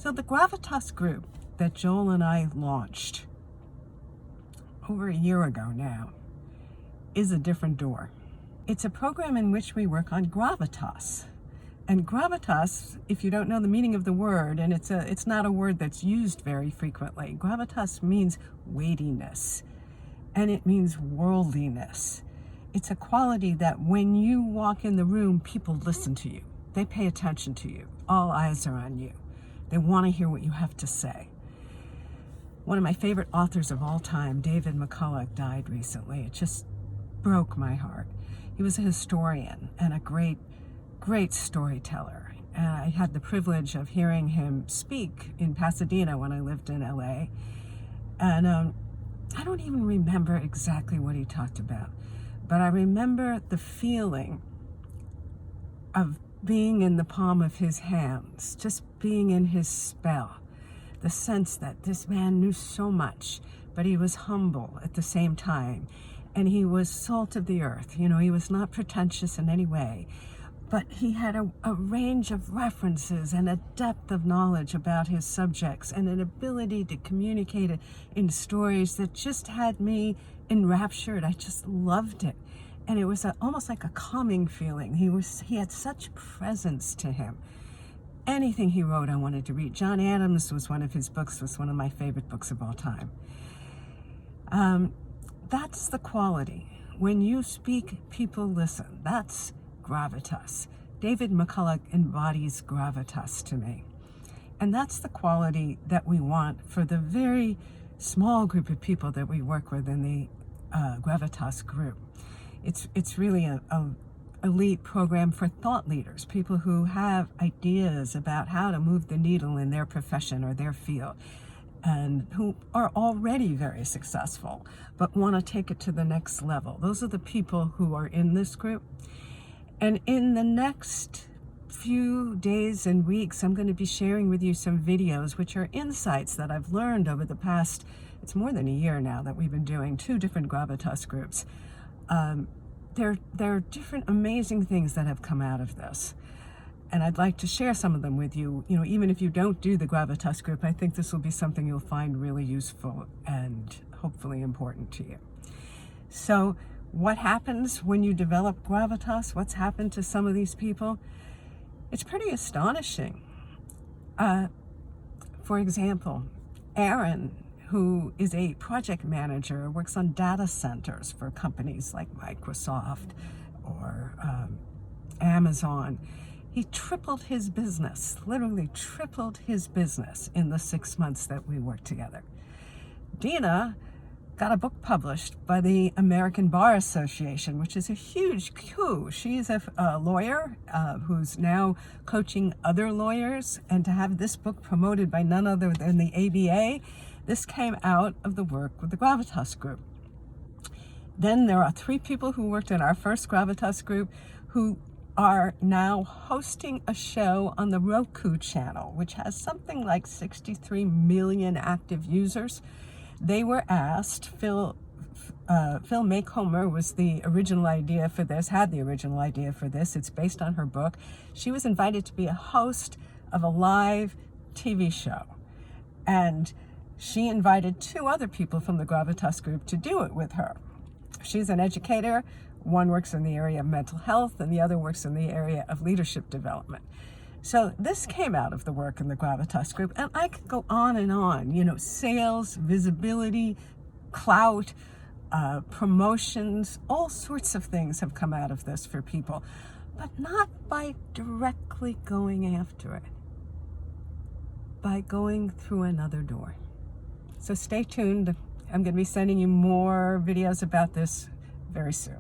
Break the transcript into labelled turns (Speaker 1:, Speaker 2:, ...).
Speaker 1: So the Gravitas group that Joel and I launched over a year ago now is a different door. It's a program in which we work on gravitas. And gravitas, if you don't know the meaning of the word, and it's not a word that's used very frequently, gravitas means weightiness, and it means worldliness. It's a quality that when you walk in the room, people listen to you. They pay attention to you. All eyes are on you. They want to hear what you have to say. One of my favorite authors of all time, David McCullough, died recently. It just broke my heart. He was a historian and a great storyteller. And I had the privilege of hearing him speak in Pasadena when I lived in LA. And I don't even remember exactly what he talked about, but I remember the feeling of being in the palm of his hands, just being in his spell, the sense that this man knew so much, but he was humble at the same time, and he was salt of the earth. You know, he was not pretentious in any way, but he had a range of references and a depth of knowledge about his subjects and an ability to communicate it in stories that just had me enraptured. I just loved it. And it was almost like a calming feeling. He had such presence to him. Anything he wrote, I wanted to read. John Adams was one of his books, was one of my favorite books of all time. That's the quality. When you speak, people listen. That's gravitas. David McCullough embodies gravitas to me. And that's the quality that we want for the very small group of people that we work with in the Gravitas group. It's really a elite program for thought leaders, people who have ideas about how to move the needle in their profession or their field, and who are already very successful, but want to take it to the next level. Those are the people who are in this group. And in the next few days and weeks, I'm going to be sharing with you some videos, which are insights that I've learned over the past, it's more than a year now that we've been doing 2 different Gravitas groups. There are different amazing things that have come out of this. And I'd like to share some of them with you. You know, even if you don't do the Gravitas group, I think this will be something you'll find really useful and hopefully important to you. So what happens when you develop gravitas? What's happened to some of these people? It's pretty astonishing. For example, Aaron, who is a project manager, works on data centers for companies like Microsoft or Amazon. He tripled his business, literally tripled his business in the 6 months that we worked together. Dina got a book published by the American Bar Association, which is a huge coup. She's a lawyer who's now coaching other lawyers, and to have this book promoted by none other than the ABA, this came out of the work with the Gravitas group. Then there are 3 people who worked in our first Gravitas group who are now hosting a show on the Roku channel, which has something like 63 million active users. They were asked, Phil Maycomer was the original idea for this, had the original idea for this. It's based on her book. She was invited to be a host of a live TV show. And she invited 2 other people from the Gravitas group to do it with her. She's an educator. One works in the area of mental health, and the other works in the area of leadership development. So this came out of the work in the Gravitas group, and I could go on and on. You know, sales, visibility, clout, promotions, all sorts of things have come out of this for people, but not by directly going after it, by going through another door. So stay tuned. I'm going to be sending you more videos about this very soon.